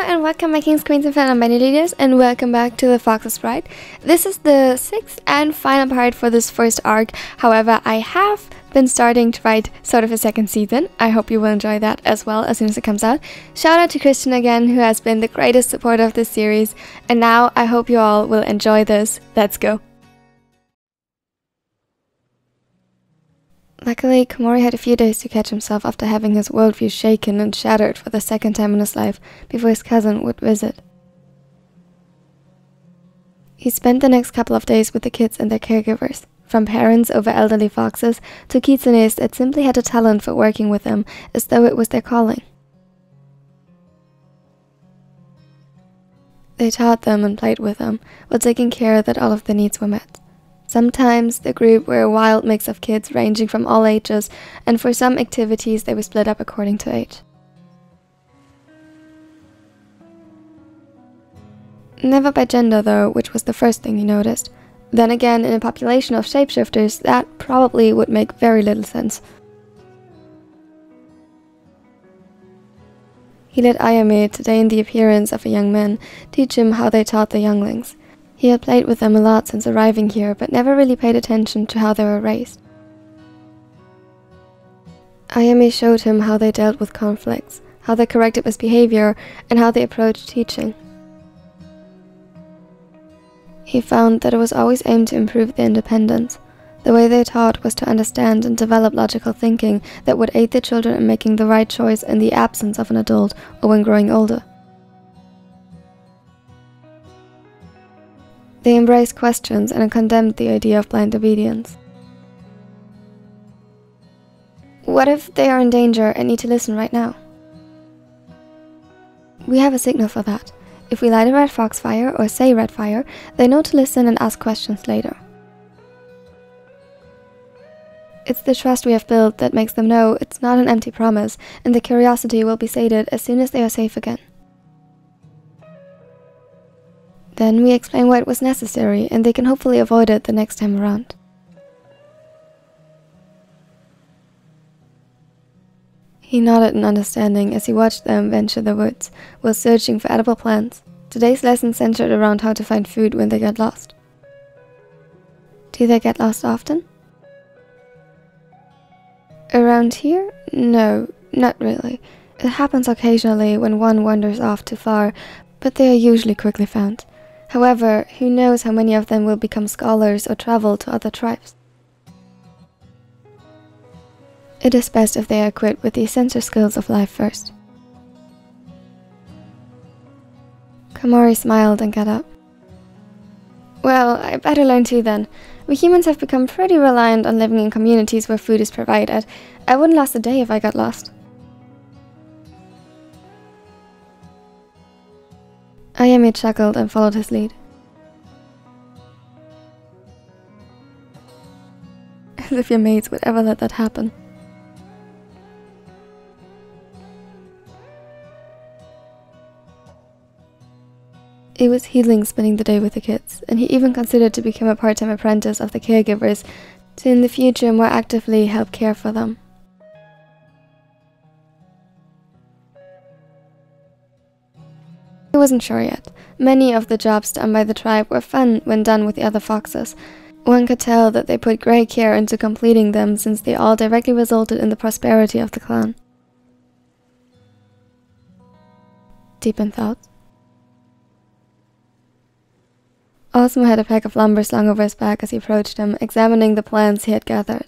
and welcome my kings, queens, and fellow many leaders, and welcome back to the Fox's Bride. This is the 6th and final part for this first arc. However, I have been starting to write sort of a second season. I hope you will enjoy that as well as soon as it comes out. Shout out to Christian again, who has been the greatest supporter of this series, and now I hope you all will enjoy this. Let's go. Luckily, Komori had a few days to catch himself after having his worldview shaken and shattered for the second time in his life before his cousin would visit. He spent the next couple of days with the kids and their caregivers, from parents over elderly foxes to Kitsunes that simply had a talent for working with them as though it was their calling. They taught them and played with them, while taking care that all of their needs were met. Sometimes the group were a wild mix of kids ranging from all ages, and for some activities they were split up according to age. Never by gender though, which was the first thing he noticed. Then again, in a population of shapeshifters, that probably would make very little sense. He let Ayame, today in the appearance of a young man, teach him how they taught the younglings. He had played with them a lot since arriving here, but never really paid attention to how they were raised. Ayame showed him how they dealt with conflicts, how they corrected misbehavior, and how they approached teaching. He found that it was always aimed to improve their independence. The way they taught was to understand and develop logical thinking that would aid the children in making the right choice in the absence of an adult or when growing older. They embraced questions and condemned the idea of blind obedience. What if they are in danger and need to listen right now? We have a signal for that. If we light a red foxfire or say red fire, they know to listen and ask questions later. It's the trust we have built that makes them know it's not an empty promise, and the curiosity will be sated as soon as they are safe again. Then we explain why it was necessary, and they can hopefully avoid it the next time around. He nodded in understanding as he watched them venture the woods while searching for edible plants. Today's lesson centered around how to find food when they get lost. Do they get lost often? Around here? No, not really. It happens occasionally when one wanders off too far, but they are usually quickly found. However, who knows how many of them will become scholars or travel to other tribes. It is best if they are equipped with the essential skills of life first. Komori smiled and got up. Well, I better learn too then. We humans have become pretty reliant on living in communities where food is provided. I wouldn't last a day if I got lost. Ayame chuckled and followed his lead. As if your mates would ever let that happen. It was healing spending the day with the kids, and he even considered to become a part-time apprentice of the caregivers to in the future more actively help care for them. He wasn't sure yet. Many of the jobs done by the tribe were fun when done with the other foxes. One could tell that they put great care into completing them since they all directly resulted in the prosperity of the clan. Deep in thought, Osmo had a pack of lumber slung over his back as he approached him, examining the plants he had gathered.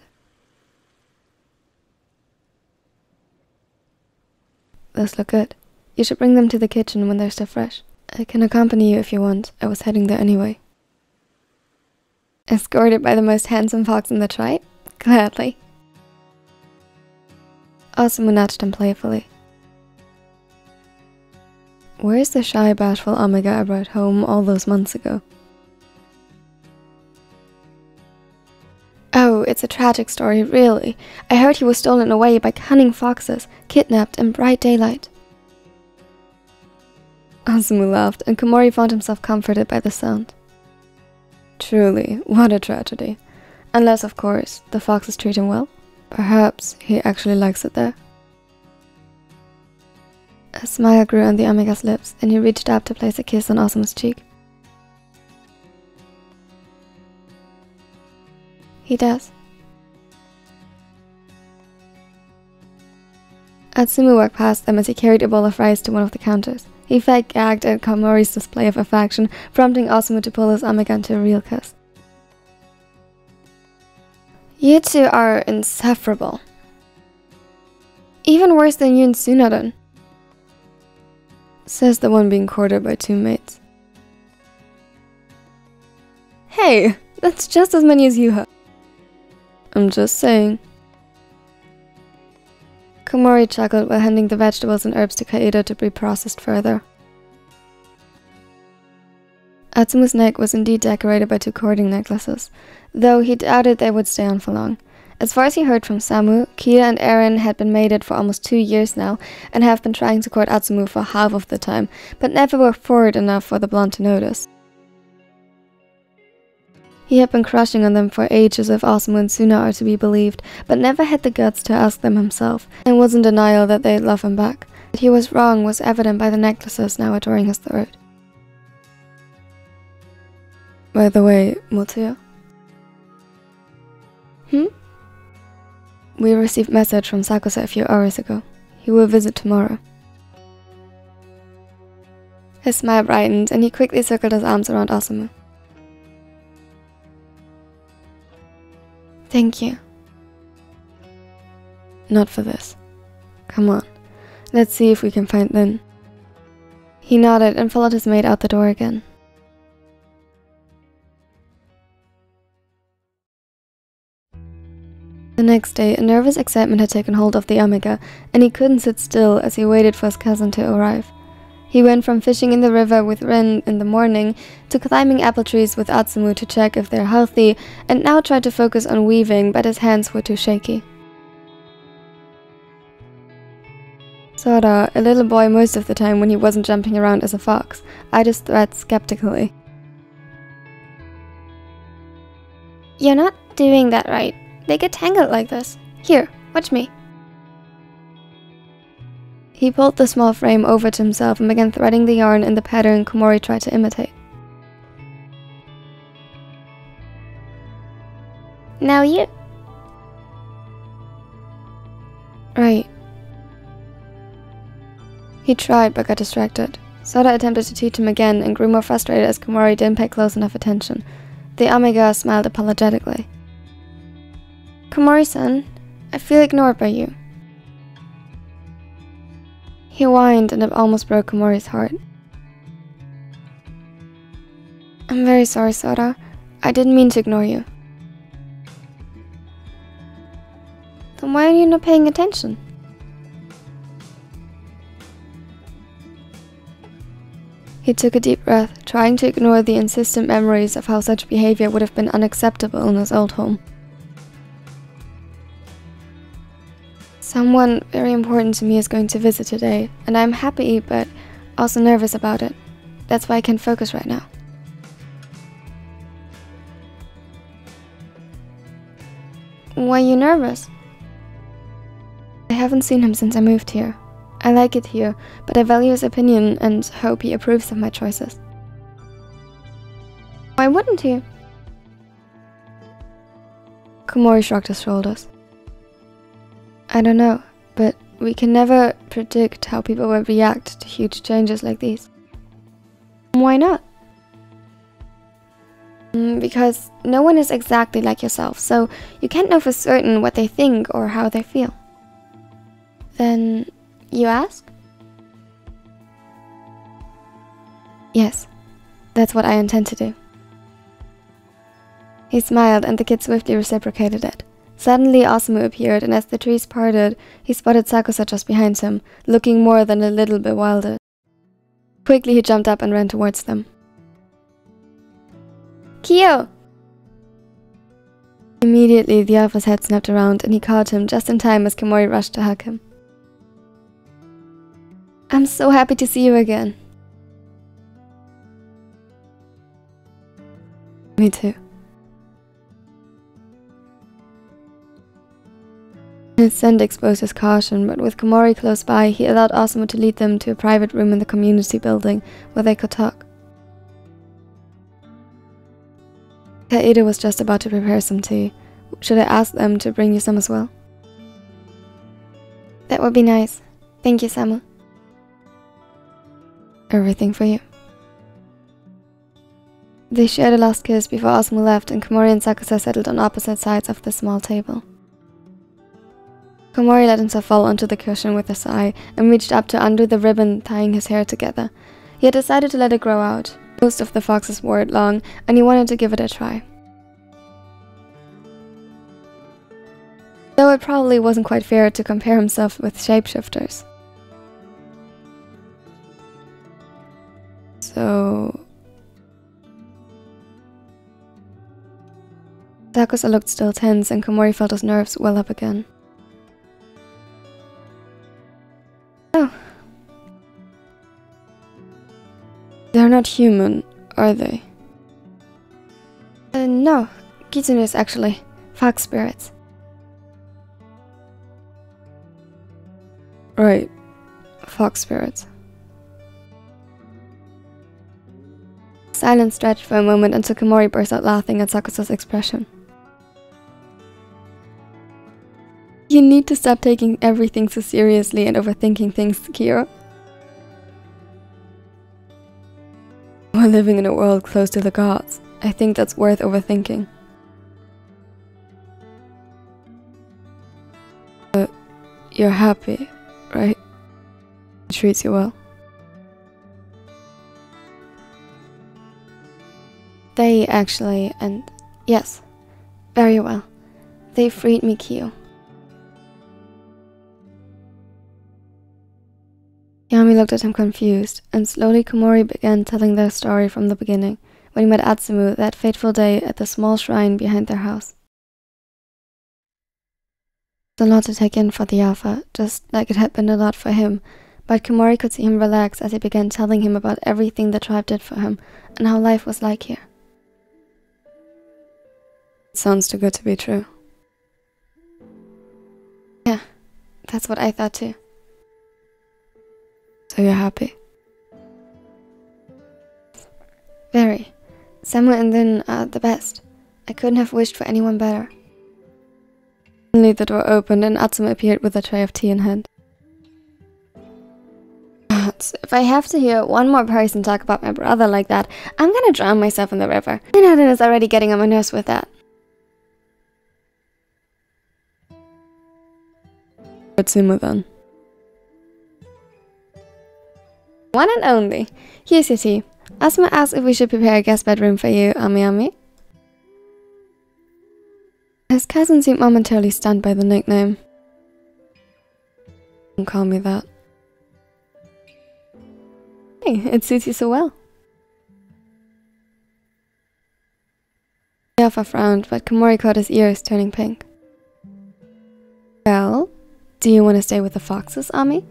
Those look good. You should bring them to the kitchen when they're still fresh. I can accompany you if you want. I was heading there anyway. Escorted by the most handsome fox in the tribe? Gladly. Osmo nudged him playfully. Where's the shy, bashful Omega I brought home all those months ago? Oh, it's a tragic story, really. I heard he was stolen away by cunning foxes, kidnapped in bright daylight. Asumu laughed, and Komori found himself comforted by the sound. Truly, what a tragedy. Unless, of course, the foxes treat him well. Perhaps he actually likes it there. A smile grew on the Omega's lips, and he reached up to place a kiss on Osamu's cheek. He does. Atsumu walked past them as he carried a bowl of rice to one of the counters. He felt gagged at Komori's display of affection, prompting Osamu to pull his Omega into a real kiss. You two are insufferable. Even worse than you and Tsunaden, says the one being courted by two mates. Hey, that's just as many as you have. I'm just saying. Komori chuckled while handing the vegetables and herbs to Kaido to be processed further. Atsumu's neck was indeed decorated by two cording necklaces, though he doubted they would stay on for long. As far as he heard from Samu, Kira and Eren had been mated for almost 2 years now and have been trying to court Atsumu for half of the time, but never were forward enough for the blonde to notice. He had been crushing on them for ages if Osamu and Suna are to be believed, but never had the guts to ask them himself, and was in denial that they'd love him back. That he was wrong was evident by the necklaces now adoring his throat. By the way, Motsuya? We received message from Sakusa a few hours ago. He will visit tomorrow. His smile brightened, and he quickly circled his arms around Osamu. Thank you. Not for this. Come on, let's see if we can find Lin. He nodded and followed his mate out the door again. The next day, a nervous excitement had taken hold of the Omega, and he couldn't sit still as he waited for his cousin to arrive. He went from fishing in the river with Rin in the morning to climbing apple trees with Atsumu to check if they're healthy, and now tried to focus on weaving, but his hands were too shaky. Sora, a little boy most of the time when he wasn't jumping around as a fox, eyed his threat skeptically. You're not doing that right. They get tangled like this. Here, watch me. He pulled the small frame over to himself and began threading the yarn in the pattern Komori tried to imitate. Now you. Right. He tried but got distracted. Sora attempted to teach him again and grew more frustrated as Komori didn't pay close enough attention. The Omega smiled apologetically. Komori-san, I feel ignored by you. He whined and it almost broke Komori's heart. I'm very sorry, Sora. I didn't mean to ignore you. Then why are you not paying attention? He took a deep breath, trying to ignore the insistent memories of how such behavior would have been unacceptable in his old home. Someone very important to me is going to visit today, and I'm happy but also nervous about it. That's why I can't focus right now. Why are you nervous? I haven't seen him since I moved here. I like it here, but I value his opinion and hope he approves of my choices. Why wouldn't he? Komori shrugged his shoulders. I don't know, but we can never predict how people will react to huge changes like these. Why not? Because no one is exactly like yourself, so you can't know for certain what they think or how they feel. Then, you ask? Yes, that's what I intend to do. He smiled and the kid swiftly reciprocated it. Suddenly Osamu appeared, and as the trees parted, he spotted Sakusa just behind him, looking more than a little bewildered. Quickly he jumped up and ran towards them. Kyo! Immediately the alpha's head snapped around, and he caught him just in time as Komori rushed to hug him. I'm so happy to see you again. Me too. His scent exposed his caution, but with Komori close by, he allowed Osamu to lead them to a private room in the community building where they could talk. Kaede was just about to prepare some tea. Should I ask them to bring you some as well? That would be nice. Thank you, Samu. Everything for you. They shared a last kiss before Osamu left, and Komori and Sakusa settled on opposite sides of the small table. Komori let himself fall onto the cushion with a sigh and reached up to undo the ribbon tying his hair together. He had decided to let it grow out. Most of the foxes wore it long, and he wanted to give it a try. Though it probably wasn't quite fair to compare himself with shapeshifters. So... Sakusa looked still tense, and Komori felt his nerves well up again. Oh. They're not human, are they? No. Kitsunes, actually. Fox spirits. Right. Fox spirits. Silence stretched for a moment until Komori burst out laughing at Sakusa's expression. You need to stop taking everything so seriously and overthinking things, Kyo. We're living in a world close to the gods. I think that's worth overthinking. But you're happy, right? It treats you well. They actually, and yes, very well. They freed me, Kyo. Yami looked at him confused, and slowly Komori began telling their story from the beginning, when he met Atsumu that fateful day at the small shrine behind their house. It was a lot to take in for the Alpha, just like it had been a lot for him, but Komori could see him relax as he began telling him about everything the tribe did for him, and how life was like here. It sounds too good to be true. Yeah, that's what I thought too. So you're happy? Very. Samu and Lin are the best. I couldn't have wished for anyone better. Suddenly the door opened and Atsumu appeared with a tray of tea in hand. If I have to hear one more person talk about my brother like that, I'm gonna drown myself in the river. Minaden is already getting on my nerves with that. Atsumu then. One and only. Here's your tea. Asuma asked if we should prepare a guest bedroom for you, Ami. His cousin seemed momentarily stunned by the nickname. Don't call me that. Hey, it suits you so well. Yafa frowned, but Komori caught his ears, turning pink. Well, do you want to stay with the foxes, Ami?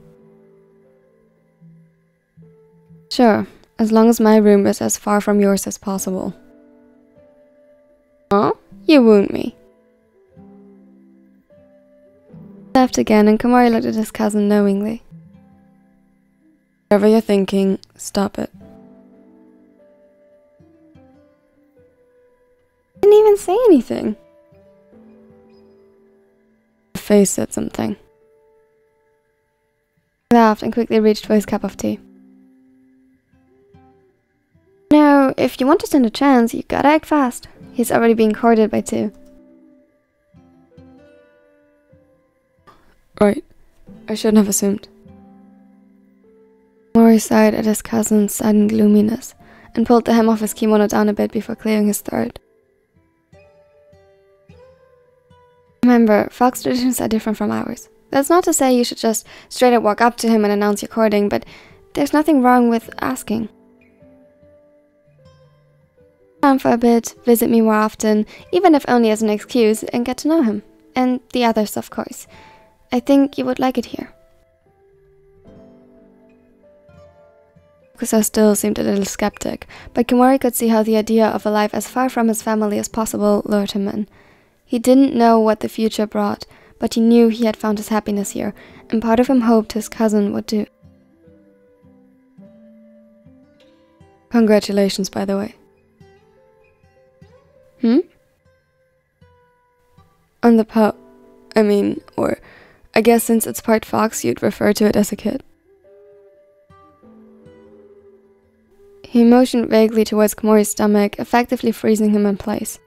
Sure, as long as my room is as far from yours as possible. Aw, you wound me. He laughed again, and Komori looked at his cousin knowingly. Whatever you're thinking, stop it. I didn't even say anything. Your face said something. He laughed and quickly reached for his cup of tea. Now, if you want to stand a chance, you gotta act fast. He's already being courted by 2. Right. I shouldn't have assumed. Mori sighed at his cousin's sudden gloominess and pulled the hem of his kimono down a bit before clearing his throat. Remember, fox traditions are different from ours. That's not to say you should just straight up walk up to him and announce your courting, but there's nothing wrong with asking. Come for a bit, visit me more often, even if only as an excuse, and get to know him. And the others, of course. I think you would like it here. Sakusa still seemed a little skeptic, but Komori could see how the idea of a life as far from his family as possible lured him in. He didn't know what the future brought, but he knew he had found his happiness here, and part of him hoped his cousin would too. Congratulations, by the way. On the pup. Or I guess since it's part fox, you'd refer to it as a kid. He motioned vaguely towards Komori's stomach, effectively freezing him in place.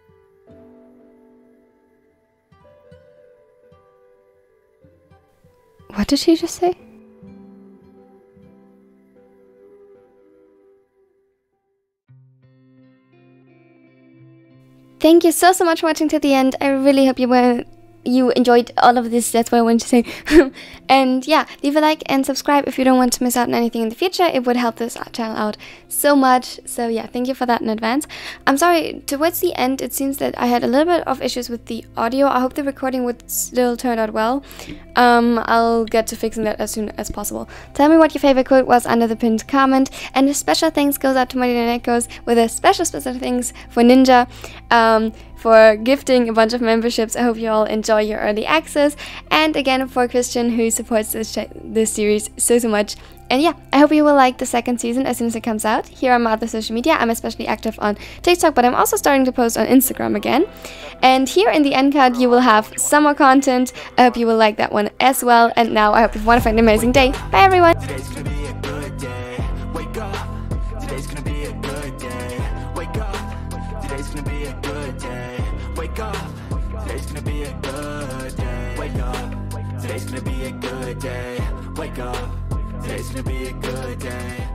What did she just say? Thank you so much for watching to the end. I really hope you enjoyed all of this. That's what I wanted to say. And yeah, leave a like and subscribe if you don't want to miss out on anything in the future. It would help this channel out so much. So yeah, thank you for that in advance. I'm sorry, towards the end it seems that I had a little bit of issues with the audio. I hope the recording would still turn out well. I'll get to fixing that as soon as possible. Tell me what your favorite quote was under the pinned comment, and a special thanks goes out to my Echoes, with a special thanks for Ninja for gifting a bunch of memberships. I hope you all enjoy your early access, and again for Christian, who supports this series so much. And yeah, I hope you will like the second season as soon as it comes out. Here on my other social media, I'm especially active on TikTok, but I'm also starting to post on Instagram again. And here in the end card, you will have some more content. I hope you will like that one as well. And now I hope you want to find an amazing day. Bye everyone! Today's gonna be a good day. Wake up. Today's gonna be a good day. Wake up. Today's gonna be a good day. Wake up. Today's gonna be a good day. Wake up. Today's gonna be a good day. Wake up. Today's gonna be a good day.